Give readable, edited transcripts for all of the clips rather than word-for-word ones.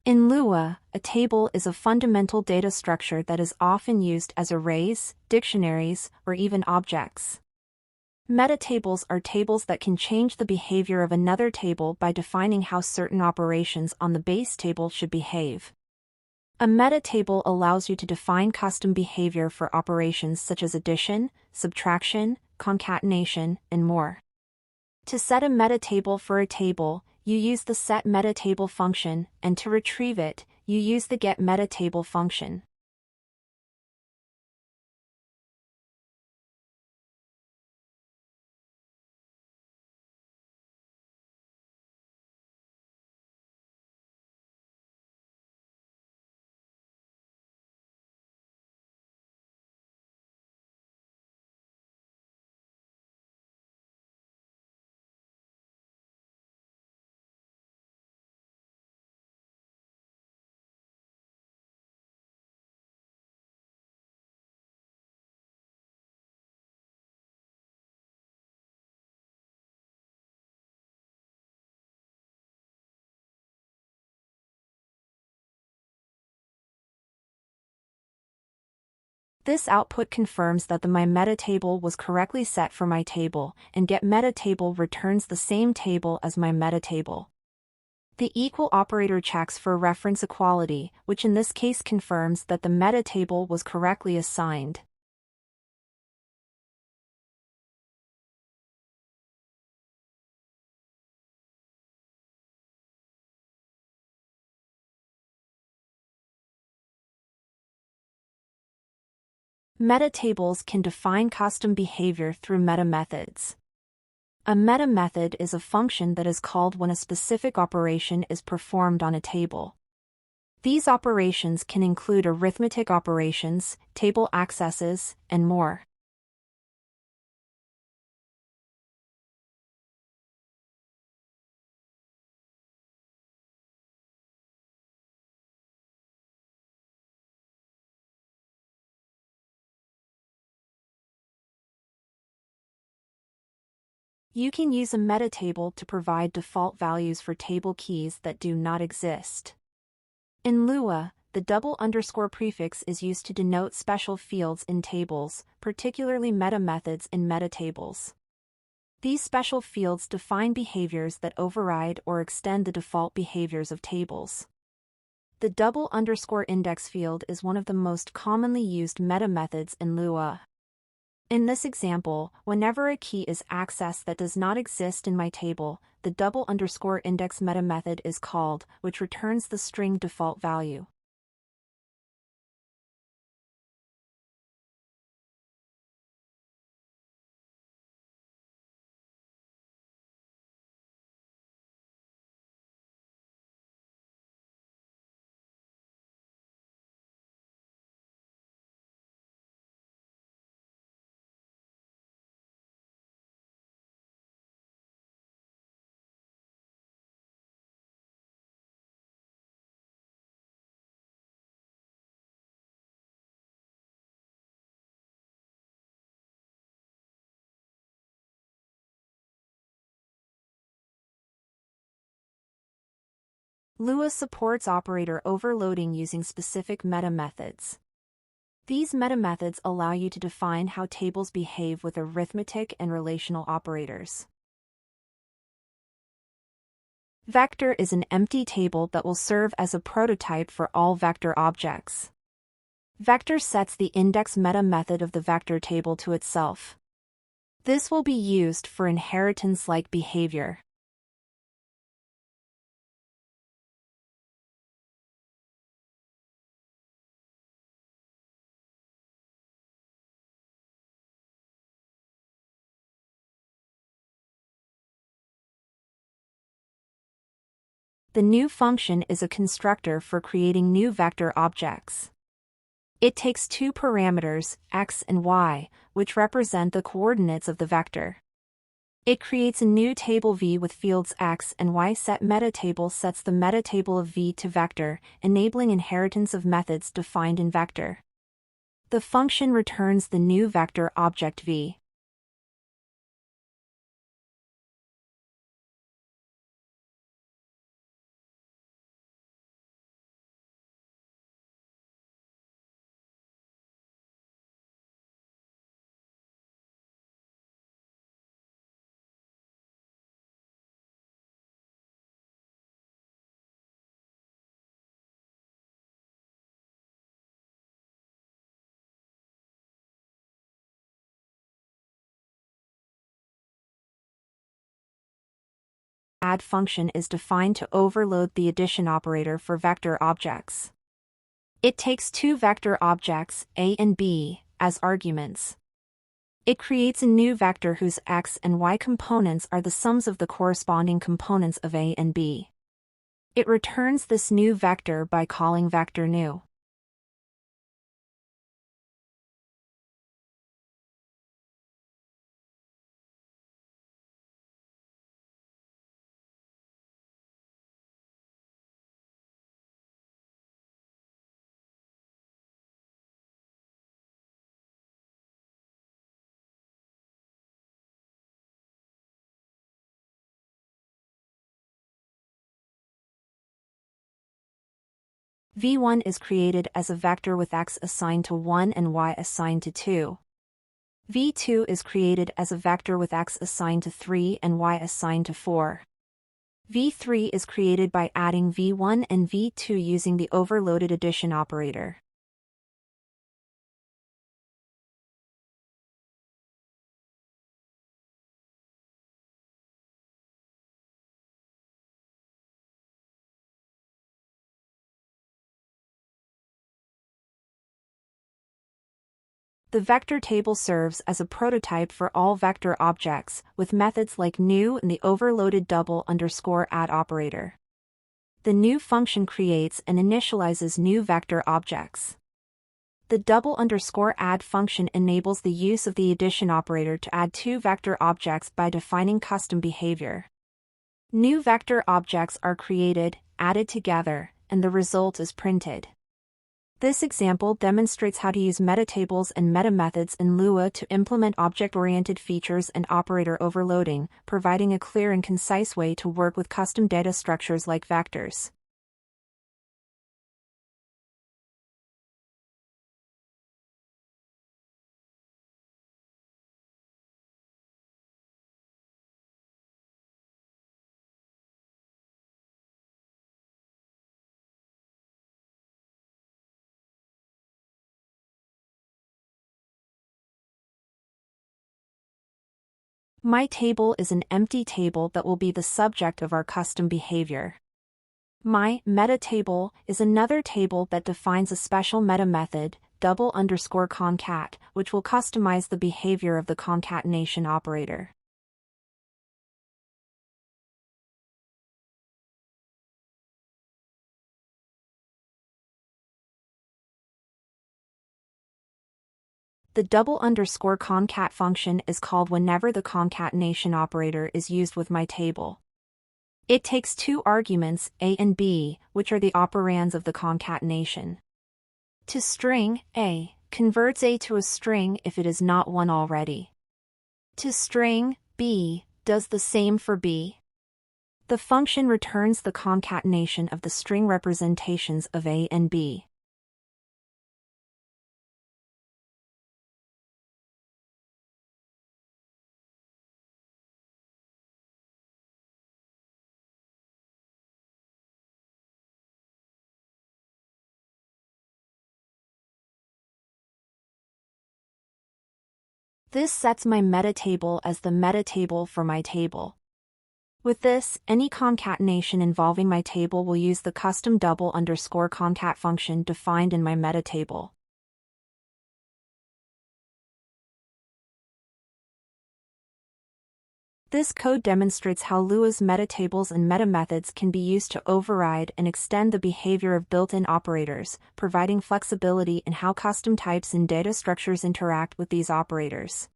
In Lua, a table is a fundamental data structure that is often used as arrays, dictionaries, or even objects. Metatables are tables that can change the behavior of another table by defining how certain operations on the base table should behave. A metatable allows you to define custom behavior for operations such as addition, subtraction, concatenation, and more. To set a metatable for a table, you use the setMetatable function, and to retrieve it, you use the getMetatable function. This output confirms that the myMetatable was correctly set for my table, and getMetatable returns the same table as my metatable. The equal operator checks for reference equality, which in this case confirms that the metatable was correctly assigned. Metatables can define custom behavior through meta methods. A meta method is a function that is called when a specific operation is performed on a table. These operations can include arithmetic operations, table accesses, and more. You can use a metatable to provide default values for table keys that do not exist. In Lua, the double underscore prefix is used to denote special fields in tables, particularly meta methods in metatables. These special fields define behaviors that override or extend the default behaviors of tables. The double underscore index field is one of the most commonly used meta methods in Lua. In this example, whenever a key is accessed that does not exist in my table, the double underscore index meta method is called, which returns the string default value. Lua supports operator overloading using specific meta methods. These meta methods allow you to define how tables behave with arithmetic and relational operators. Vector is an empty table that will serve as a prototype for all vector objects. Vector sets the index meta method of the vector table to itself. This will be used for inheritance-like behavior. The new function is a constructor for creating new vector objects. It takes two parameters, x and y, which represent the coordinates of the vector. It creates a new table V with fields x and y. setMetatable sets the metatable of V to vector, enabling inheritance of methods defined in vector. The function returns the new vector object V. add function is defined to overload the addition operator for vector objects. It takes two vector objects, a and b, as arguments. It creates a new vector whose x and y components are the sums of the corresponding components of a and b. It returns this new vector by calling vector new. v1 is created as a vector with x assigned to 1 and y assigned to 2. v2 is created as a vector with x assigned to 3 and y assigned to 4. v3 is created by adding v1 and v2 using the overloaded addition operator. The vector table serves as a prototype for all vector objects, with methods like new and the overloaded double_add operator. The new function creates and initializes new vector objects. The double_add function enables the use of the addition operator to add two vector objects by defining custom behavior. New vector objects are created, added together, and the result is printed. This example demonstrates how to use metatables and meta methods in Lua to implement object-oriented features and operator overloading, providing a clear and concise way to work with custom data structures like vectors. My table is an empty table that will be the subject of our custom behavior. My metatable is another table that defines a special meta method, double_concat, which will customize the behavior of the concatenation operator. The double_concat function is called whenever the concatenation operator is used with my table. It takes two arguments, a and b, which are the operands of the concatenation. To string a, converts a to a string if it is not one already. To string b, does the same for b. The function returns the concatenation of the string representations of a and b. This sets my metatable as the metatable for my table. With this, any concatenation involving my table will use the custom double_concat function defined in my metatable. This code demonstrates how Lua's metatables and meta methods can be used to override and extend the behavior of built-in operators, providing flexibility in how custom types and data structures interact with these operators.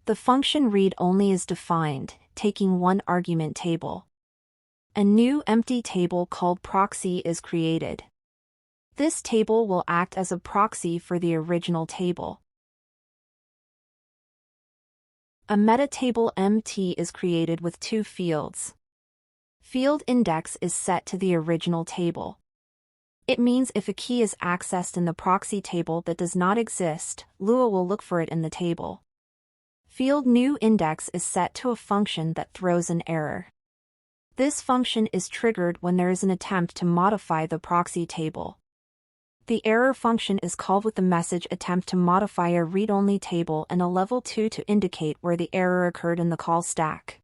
The function read-only is defined, taking one argument table. A new empty table called proxy is created. This table will act as a proxy for the original table. A metatable MT is created with two fields. Field index is set to the original table. It means if a key is accessed in the proxy table that does not exist, Lua will look for it in the table. Field new index is set to a function that throws an error. This function is triggered when there is an attempt to modify the proxy table. The error function is called with the message attempt to modify a read-only table and a level 2 to indicate where the error occurred in the call stack.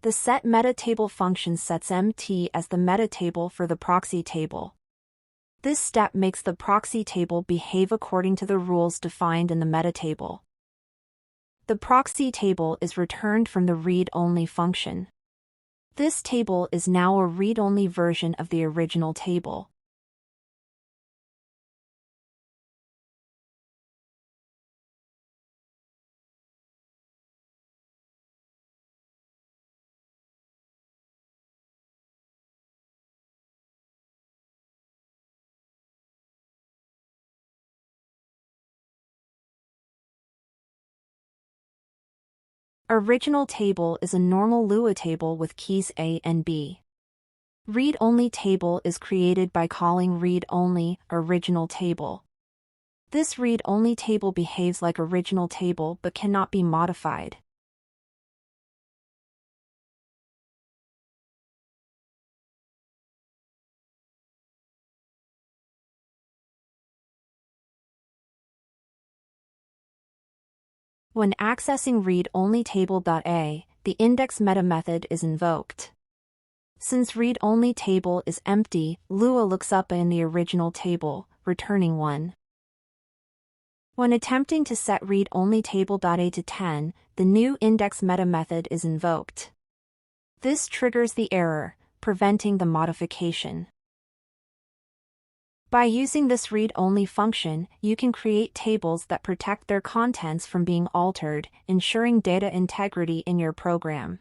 The set metatable function sets MT as the metatable for the proxy table. This step makes the proxy table behave according to the rules defined in the metatable. The proxy table is returned from the read-only function. This table is now a read-only version of the original table. Original table is a normal Lua table with keys A and B. Read-only table is created by calling read-only original table. This read-only table behaves like original table but cannot be modified. When accessing read-only table.a, the index meta method is invoked. Since read-only table is empty, Lua looks up in the original table, returning 1. When attempting to set read-only table.a to 10, the new index meta method is invoked. This triggers the error, preventing the modification. By using this read-only function, you can create tables that protect their contents from being altered, ensuring data integrity in your program.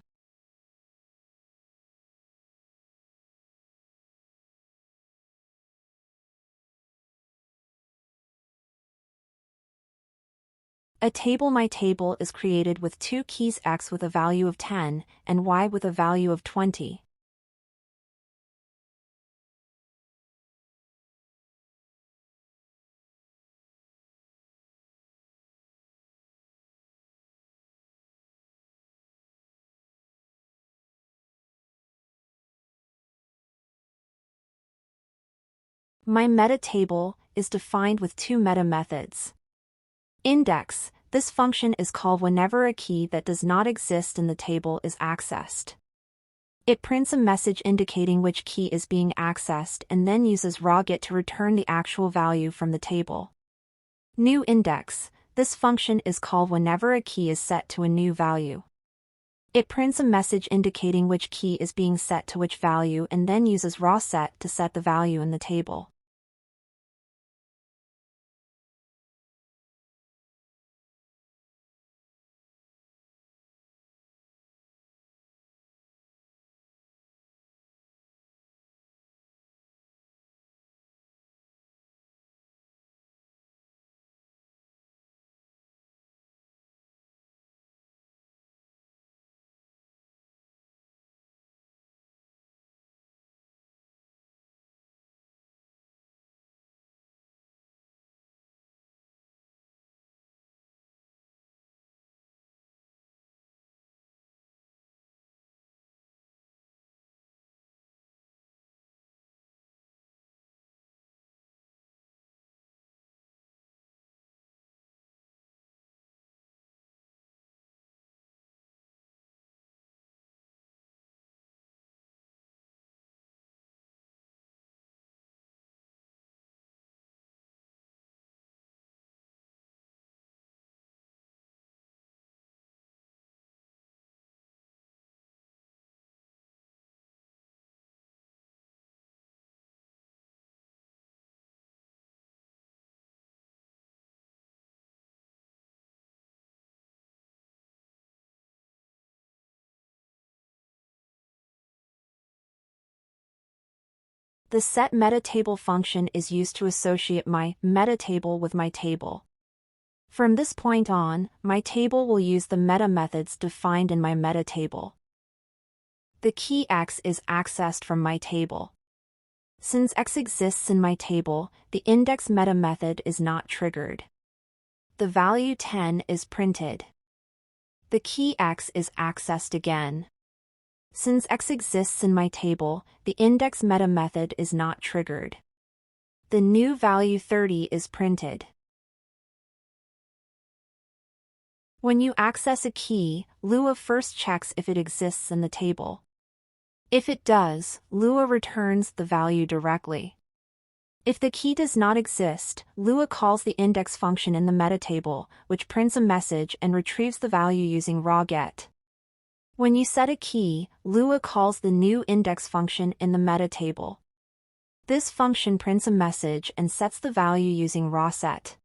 A table myTable is created with two keys X with a value of 10 and Y with a value of 20. MyMetaTable is defined with two meta methods. Index, this function is called whenever a key that does not exist in the table is accessed. It prints a message indicating which key is being accessed and then uses rawget to return the actual value from the table. New index, this function is called whenever a key is set to a new value. It prints a message indicating which key is being set to which value and then uses rawset to set the value in the table. The setMetatable function is used to associate my metatable with my table. From this point on, my table will use the meta methods defined in my metatable. The key X is accessed from my table. Since X exists in my table, the index meta method is not triggered. The value 10 is printed. The key X is accessed again. Since X exists in my table, the index meta method is not triggered. The new value 30 is printed. When you access a key, Lua first checks if it exists in the table. If it does, Lua returns the value directly. If the key does not exist, Lua calls the index function in the metatable, which prints a message and retrieves the value using rawget. When you set a key, Lua calls the new index function in the metatable. This function prints a message and sets the value using rawset.